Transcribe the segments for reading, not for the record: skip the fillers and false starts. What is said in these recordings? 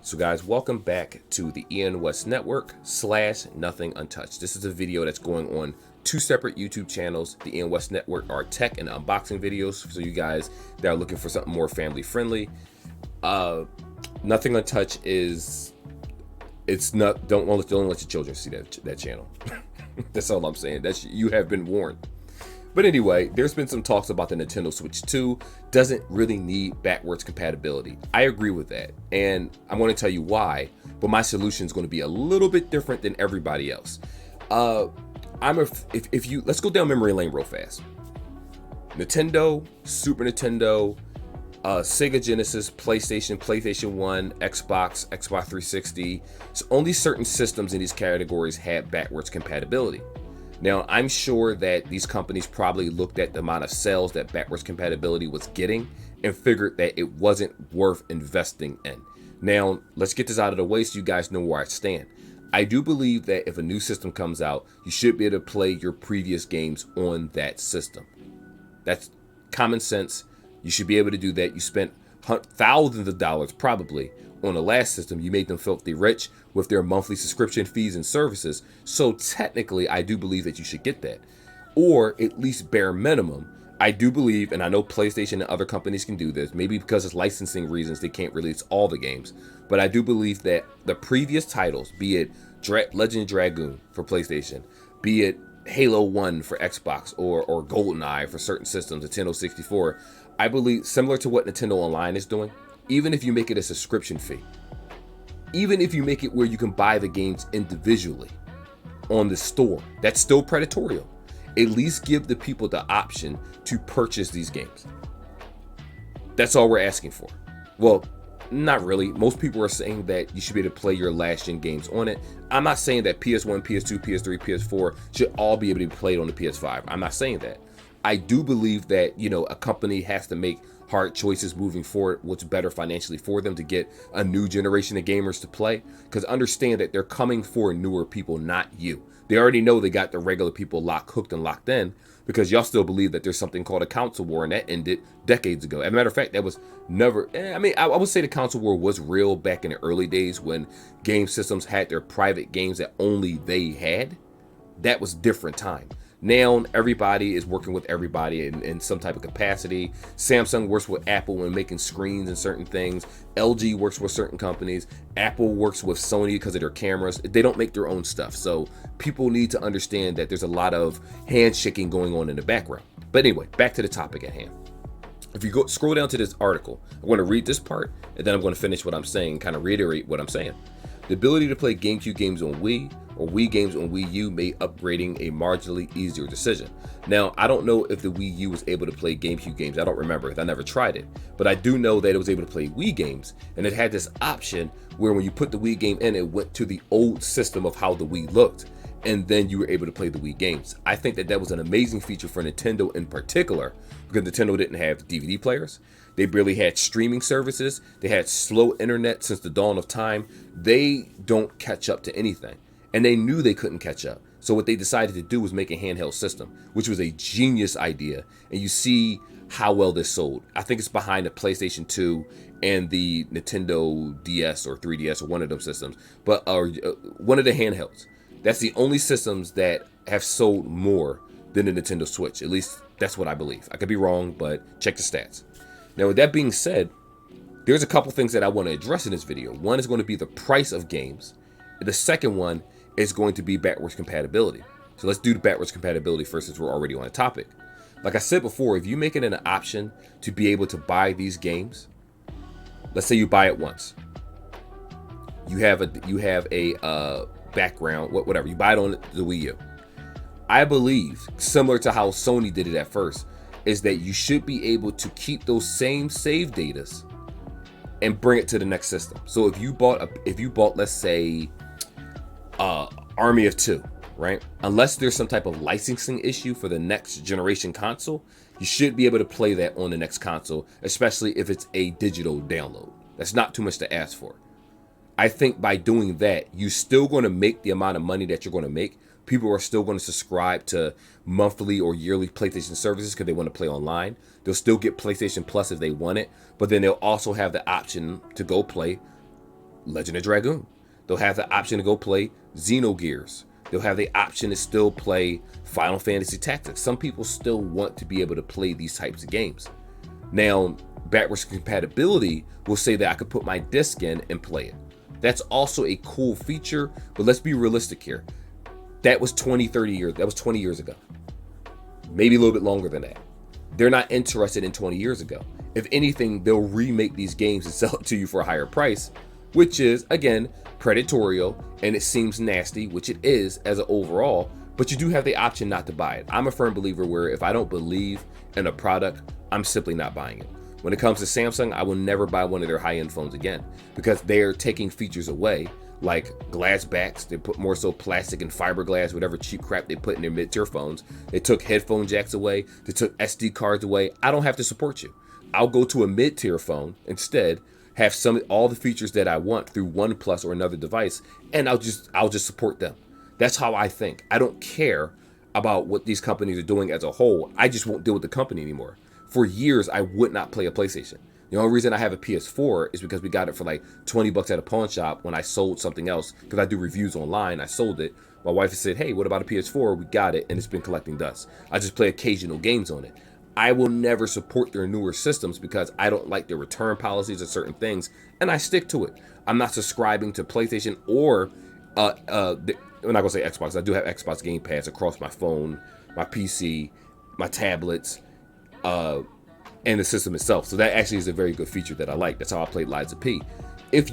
So guys, welcome back to the Ian West Network / Nothing Untouched. This is a video that's going on two separate YouTube channels. The Ian West Network are tech and unboxing videos. So you guys that are looking for something more family friendly. Nothing Untouched is, it's not, don't let your children see that channel. That's all I'm saying. You have been warned. But anyway, there's been some talks about the Nintendo Switch 2 doesn't really need backwards compatibility. I agree with that, and I'm going to tell you why, but my solution is going to be a little bit different than everybody else. Let's go down memory lane real fast. Nintendo, Super Nintendo, Sega Genesis, PlayStation 1, Xbox 360. So only certain systems in these categories had backwards compatibility. Now, I'm sure that these companies probably looked at the amount of sales that backwards compatibility was getting and figured that it wasn't worth investing in. Now, let's get this out of the way so you guys know where I stand. I do believe that if a new system comes out, you should be able to play your previous games on that system. That's common sense. You should be able to do that. You spent thousands of dollars probably on the last system. You made them filthy rich with their monthly subscription fees and services. So technically, I do believe that you should get that. Or at least bare minimum, I do believe, and I know PlayStation and other companies can do this, maybe because it's licensing reasons they can't release all the games, but I do believe that the previous titles, be it Legend of Dragoon for PlayStation, be it Halo 1 for Xbox, or GoldenEye for certain systems, Nintendo 64, I believe, similar to what Nintendo Online is doing, even if you make it a subscription fee, even if you make it where you can buy the games individually on the store, that's still predatory. At least give the people the option to purchase these games. That's all we're asking for. Well, not really. Most people are saying that you should be able to play your last gen games on it. I'm not saying that PS1, PS2, PS3, PS4 should all be able to be played on the PS5. I'm not saying that. I do believe that, a company has to make hard choices moving forward, what's better financially for them to get a new generation of gamers to play, because understand that they're coming for newer people, not you. They already know they got the regular people hooked and locked in, because y'all still believe that there's something called a console war, and that ended decades ago. As a matter of fact, that was never, I would say the console war was real back in the early days when game systems had their private games that only they had. That was a different time. Now everybody is working with everybody in some type of capacity. Samsung works with Apple when making screens and certain things. LG works with certain companies. Apple works with Sony because of their cameras. They don't make their own stuff. So people need to understand that there's a lot of handshaking going on in the background. But anyway, back to the topic at hand. If you scroll down to this article, I'm going to read this part and then I'm going to finish what I'm saying, kind of reiterate what I'm saying. The ability to play GameCube games on Wii or Wii games on Wii U made upgrading a marginally easier decision. Now, I don't know if the Wii U was able to play GameCube games. I don't remember because I never tried it. But I do know that it was able to play Wii games, and it had this option where when you put the Wii game in, it went to the old system of how the Wii looked, and then you were able to play the Wii games. I think that was an amazing feature for Nintendo in particular, because Nintendo didn't have DVD players. They barely had streaming services. They had slow internet since the dawn of time. They don't catch up to anything. And they knew they couldn't catch up. So what they decided to do was make a handheld system, which was a genius idea. And you see how well this sold. I think it's behind the PlayStation 2 and the Nintendo DS or 3DS or one of them systems, but one of the handhelds. That's the only systems that have sold more than the Nintendo Switch. At least that's what I believe. I could be wrong, but check the stats. Now, with that being said, there's a couple things that I want to address in this video. One is going to be the price of games. The second one is going to be backwards compatibility. So let's do the backwards compatibility first, since we're already on the topic. Like I said before, if you make it an option to be able to buy these games, let's say you buy it once. You have a background, whatever. You buy it on the Wii U. I believe, similar to how Sony did it at first, is that you should be able to keep those same save datas and bring it to the next system. So if you bought, let's say, Army of Two, right? Unless there's some type of licensing issue for the next generation console, you should be able to play that on the next console, especially if it's a digital download. That's not too much to ask for. I think by doing that, you're still going to make the amount of money that you're going to make. People are still going to subscribe to monthly or yearly PlayStation services because they want to play online. They'll still get PlayStation Plus if they want it, but then they'll also have the option to go play Legend of Dragoon. They'll have the option to go play Xenogears. They'll have the option to still play Final Fantasy Tactics. Some people still want to be able to play these types of games. Now, backwards compatibility will say that I could put my disc in and play it. That's also a cool feature, but let's be realistic here. That was 20 years ago. Maybe a little bit longer than that. They're not interested in 20 years ago. If anything, they'll remake these games and sell it to you for a higher price, which is, again, predatorial, and it seems nasty, which it is as an overall, but you do have the option not to buy it. I'm a firm believer where if I don't believe in a product, I'm simply not buying it. When it comes to Samsung, I will never buy one of their high-end phones again because they're taking features away, like glass backs. They put more so plastic and fiberglass, whatever cheap crap they put in their mid-tier phones. They took headphone jacks away. They took SD cards away. I don't have to support you. I'll go to a mid-tier phone instead, have all the features that I want through OnePlus or another device, and I'll just support them. That's how I think. I don't care about what these companies are doing as a whole. I just won't deal with the company anymore. For years, I would not play a PlayStation. The only reason I have a PS4 is because we got it for like 20 bucks at a pawn shop when I sold something else, because I do reviews online. I sold it. My wife said, hey, what about a PS4? We got it, and it's been collecting dust. I just play occasional games on it. I will never support their newer systems because I don't like their return policies or certain things, and I stick to it. I'm not subscribing to PlayStation or, I'm not gonna say Xbox. I do have Xbox Game Pass across my phone, my PC, my tablets, and the system itself. So that actually is a very good feature that I like. That's how I played Lies of P. If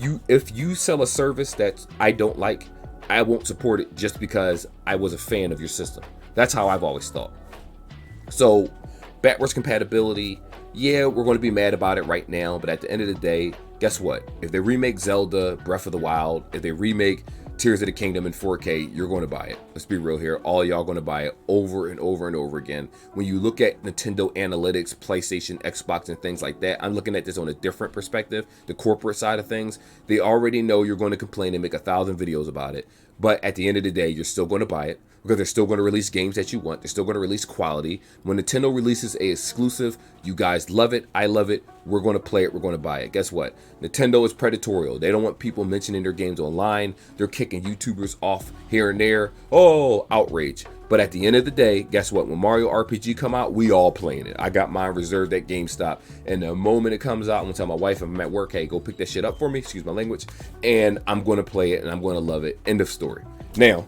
you sell a service that I don't like, I won't support it just because I was a fan of your system. That's how I've always thought. So backwards compatibility, yeah, we're going to be mad about it right now, but at the end of the day, guess what? If they remake Zelda Breath of the Wild, if they remake Tears of the Kingdom in 4K, you're going to buy it. Let's be real here. All y'all going to buy it over and over and over again. When you look at Nintendo Analytics, PlayStation, Xbox, and things like that, I'm looking at this on a different perspective, the corporate side of things. They already know you're going to complain and make 1,000 videos about it. But at the end of the day, you're still going to buy it because they're still going to release games that you want. They're still going to release quality. When Nintendo releases a exclusive, you guys love it. I love it. We're going to play it. We're going to buy it. Guess what? Nintendo is predatorial. They don't want people mentioning their games online. They're kicking YouTubers off here and there. Oh, outrage. But at the end of the day, guess what? When Mario RPG come out, we all playing it. I got mine reserved at GameStop. And the moment it comes out, I'm going to tell my wife if I'm at work, hey, go pick that shit up for me. Excuse my language. And I'm going to play it and I'm going to love it. End of story. Now,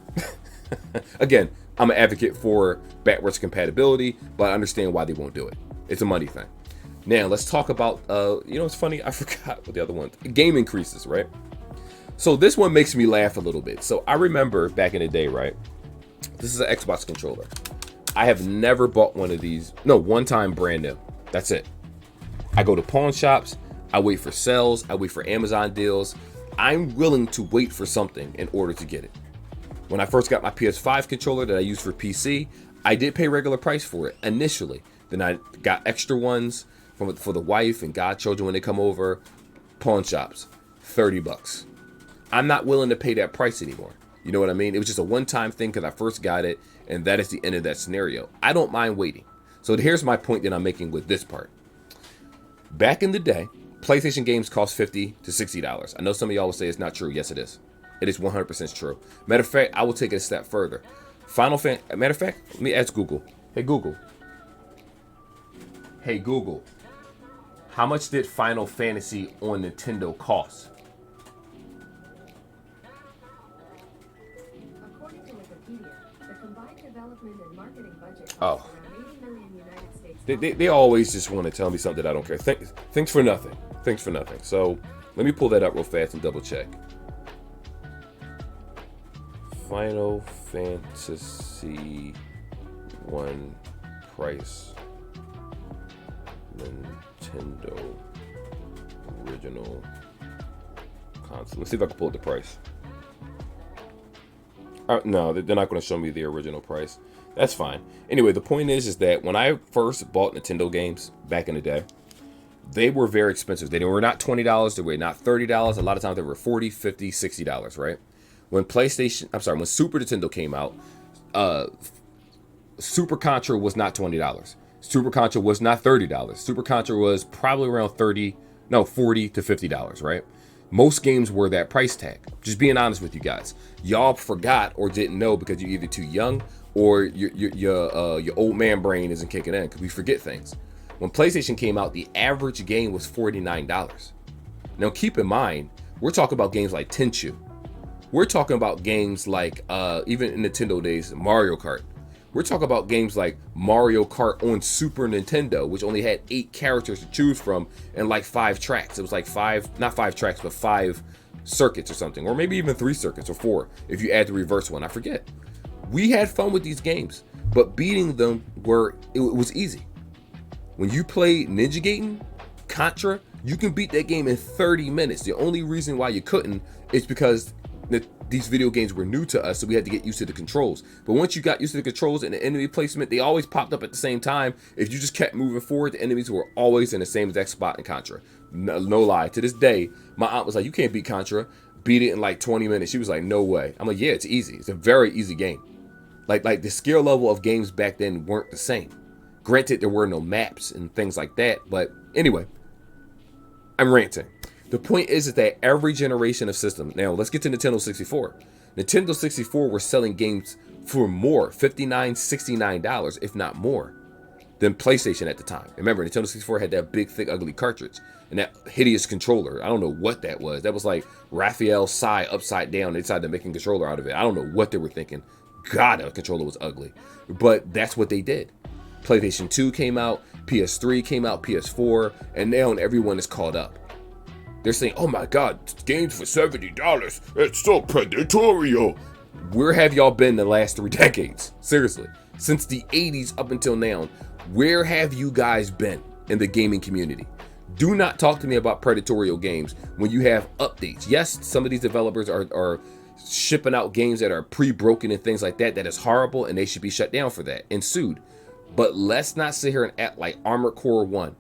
again, I'm an advocate for backwards compatibility, but I understand why they won't do it. It's a money thing. Now, let's talk about, it's funny, I forgot what the other one, game increases, right? So this one makes me laugh a little bit. So I remember back in the day, right? This is an Xbox controller. I have never bought one of these. No, one time brand new. That's it. I go to pawn shops. I wait for sales. I wait for Amazon deals. I'm willing to wait for something in order to get it. When I first got my PS5 controller that I use for PC, I did pay regular price for it initially. Then I got extra ones for the wife and godchildren when they come over. Pawn shops, 30 bucks. I'm not willing to pay that price anymore. You know what I mean? It was just a one-time thing because I first got it, and that is the end of that scenario. I don't mind waiting. So here's my point that I'm making with this part. Back in the day, PlayStation games cost $50 to $60. I know some of y'all will say it's not true. Yes, it is. It is 100% true. Matter of fact, I will take it a step further. Matter of fact, let me ask Google. Hey, Google. Hey, Google. How much did Final Fantasy on Nintendo cost? According to Wikipedia, the combined development and marketing budget Oh. cost around 80 million United States. They always just want to tell me something I don't care. Thanks for nothing. Thanks for nothing. So let me pull that up real fast and double check. Final Fantasy 1 price. Nintendo original console. Let's see if I can pull up the price. No, they're not going to show me the original price. That's fine. Anyway, the point is that when I first bought Nintendo games back in the day, they were very expensive. They were not $20. They were not $30. A lot of times they were $40, $50, $60, right? When when Super Nintendo came out, Super Contra was not $20. Super Contra was not $30. Super Contra was probably around $40 to $50, right? Most games were that price tag. Just being honest with you guys. Y'all forgot or didn't know because you're either too young or your old man brain isn't kicking in because we forget things. When PlayStation came out, the average game was $49. Now keep in mind, we're talking about games like Tenchu. We're talking about games like, even in Nintendo days, Mario Kart. We're talking about games like Mario Kart on Super Nintendo, which only had 8 characters to choose from and like 5 tracks. It was like 5, not 5 tracks, but 5 circuits or something, or maybe even 3 circuits or 4 if you add the reverse one. I forget. We had fun with these games, but beating them it was easy. When you play Ninja Gaiden, Contra, you can beat that game in 30 minutes. The only reason why you couldn't is because these video games were new to us, so we had to get used to the controls. But once you got used to the controls and the enemy placement, they always popped up at the same time. If you just kept moving forward, the enemies were always in the same exact spot in Contra. No lie. To this day, my aunt was like, you can't beat Contra. Beat it in like 20 minutes. She was like, no way. I'm like, yeah, it's easy. It's a very easy game. Like the skill level of games back then weren't the same. Granted, there were no maps and things like that. But anyway, I'm ranting. The point is that every generation of system, now let's get to Nintendo 64. Nintendo 64 were selling games for more, $59, $69, if not more, than PlayStation at the time. Remember, Nintendo 64 had that big, thick, ugly cartridge and that hideous controller. I don't know what that was. That was like Raphael Sai upside down. They decided to make a controller out of it. I don't know what they were thinking. God, that controller was ugly. But that's what they did. PlayStation 2 came out, PS3 came out, PS4, and now everyone is caught up. They're saying, oh my God, games for $70. It's so predatory. Where have y'all been the last 3 decades? Seriously. Since the 80s up until now, where have you guys been in the gaming community? Do not talk to me about predatory games when you have updates. Yes, some of these developers are shipping out games that are pre-broken and things like that. That is horrible, and they should be shut down for that and sued. But let's not sit here and act like Armored Core 1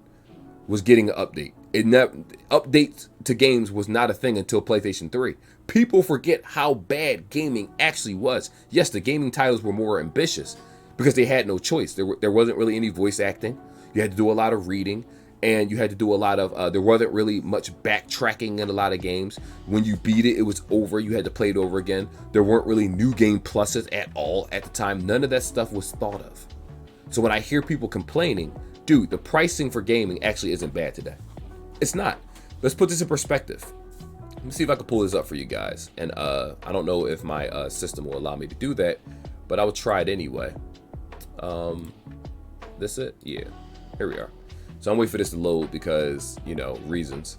was getting an update. Updates to games was not a thing until PlayStation 3. People forget how bad gaming actually was. Yes, the gaming titles were more ambitious because they had no choice. There wasn't really any voice acting. You had to do a lot of reading, and you had to do a lot of, there wasn't really much backtracking in a lot of games. When you beat it, it was over. You had to play it over again. There weren't really new game pluses at all at the time. None of that stuff was thought of. So when I hear people complaining, dude, the pricing for gaming actually isn't bad today. It's not. Let's put this in perspective. Let me see if I can pull this up for you guys. And I don't know if my system will allow me to do that, but I will try it anyway. This it? Yeah. Here we are. So I'm waiting for this to load because, you know, reasons.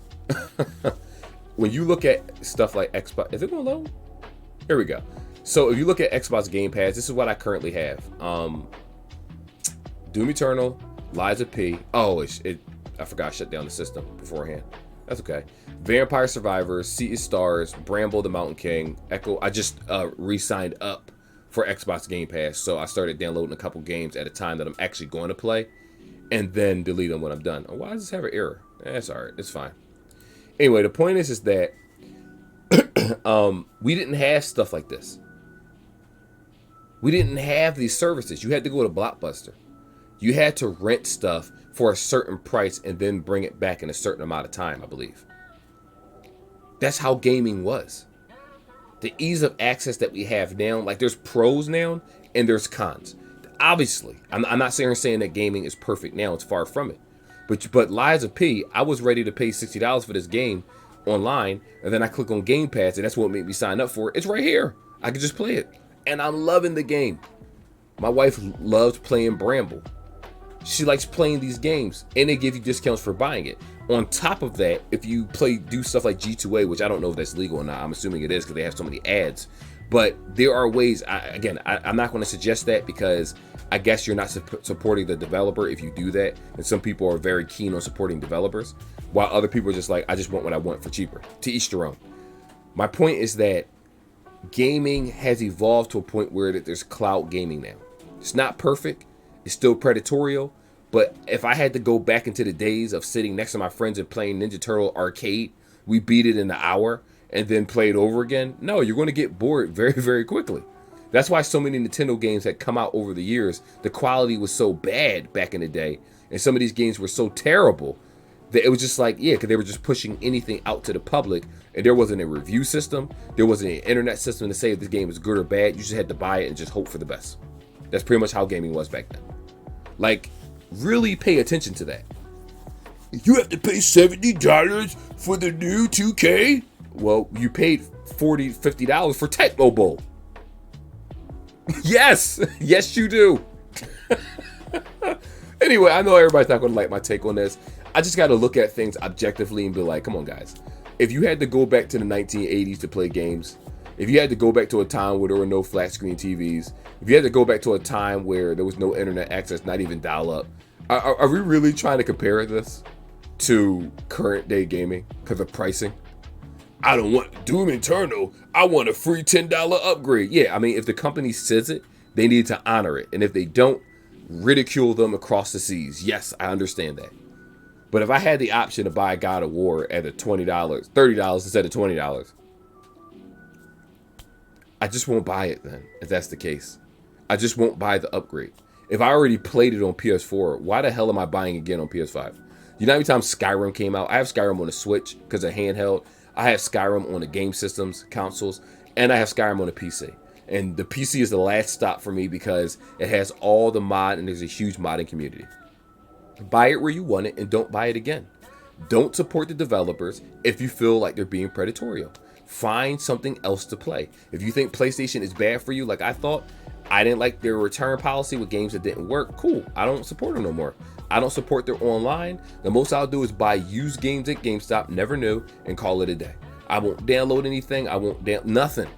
When you look at stuff like Xbox, is it going to load? Here we go. So if you look at Xbox Game Pass, this is what I currently have. Doom Eternal, Lies of P. Oh, I forgot to shut down the system beforehand. That's okay. Vampire Survivors, Sea of Stars, Bramble the Mountain King, Echo. I just re-signed up for Xbox Game Pass, so I started downloading a couple games at a time that I'm actually going to play, and then delete them when I'm done. Oh, why does this have an error? That's all right. It's fine. Anyway, the point is that we didn't have stuff like this. We didn't have these services. You had to go to Blockbuster. You had to rent stuff for a certain price and then bring it back in a certain amount of time, I believe. That's how gaming was. The ease of access that we have now, like there's pros now and there's cons. Obviously, I'm not sitting here saying that gaming is perfect now. It's far from it. But Lies of P, I was ready to pay $60 for this game online, and then I click on Game Pass, and that's what made me sign up for it. It's right here. I can just play it. And I'm loving the game. My wife loves playing Bramble. She likes playing these games, and they give you discounts for buying it. On top of that, if you do stuff like G2A, which I don't know if that's legal or not, I'm assuming it is because they have so many ads. But there are ways, I'm not going to suggest that because I guess you're not supporting the developer if you do that. And some people are very keen on supporting developers, while other people are just like, I just want what I want for cheaper. To each their own. My point is that gaming has evolved to a point where there's cloud gaming now. It's not perfect. It's still predatorial, but if I had to go back into the days of sitting next to my friends and playing Ninja Turtle Arcade, we beat it in an hour and then play it over again. No, you're going to get bored very, very quickly. That's why so many Nintendo games had come out over the years. The quality was so bad back in the day, and some of these games were so terrible It was just like, yeah, because they were just pushing anything out to the public, and there wasn't a review system, there wasn't an internet system to say if this game was good or bad. You just had to buy it and just hope for the best. That's pretty much how gaming was back then. Like, really pay attention to that. You have to pay $70 for the new 2K? Well, you paid $40, $50 for Tecmo Bowl. Yes, yes you do. Anyway, I know everybody's not going to like my take on this. I just got to look at things objectively and be like, come on, guys. If you had to go back to the 1980s to play games, if you had to go back to a time where there were no flat screen TVs, if you had to go back to a time where there was no internet access, not even dial-up, are we really trying to compare this to current day gaming because of pricing? I don't want Doom Eternal. I want a free $10 upgrade. Yeah, I mean, if the company says it, they need to honor it. And if they don't, ridicule them across the seas. Yes, I understand that. But if I had the option to buy God of War at a $20, $30 instead of $20, I just won't buy it then, if that's the case. I just won't buy the upgrade. If I already played it on PS4, why the hell am I buying again on PS5? You know how many times Skyrim came out? I have Skyrim on the Switch because of handheld. I have Skyrim on the game systems, consoles, and I have Skyrim on the PC. And the PC is the last stop for me because it has all the mod and there's a huge modding community. Buy it where you want it and don't buy it again. Don't support the developers if you feel like they're being predatory. Find something else to play. If you think PlayStation is bad for you, like I thought, I didn't like their return policy with games that didn't work. Cool. I don't support them no more. I don't support their online. The most I'll do is buy used games at GameStop, never new, and call it a day. I won't download anything. I won't nothing.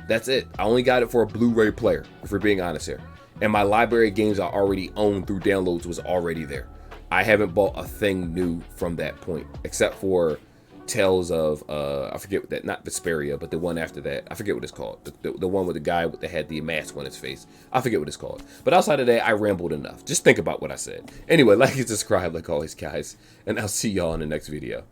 That's it. I only got it for a Blu-ray player, if we're being honest here. And my library of games I already owned through downloads was already there. I haven't bought a thing new from that point, except for Tales of, I forget what that, not Vesperia, but the one after that. I forget what it's called. The one with the guy that had the mask on his face. I forget what it's called. But outside of that, I rambled enough. Just think about what I said. Anyway, like and subscribe like always, guys. And I'll see y'all in the next video.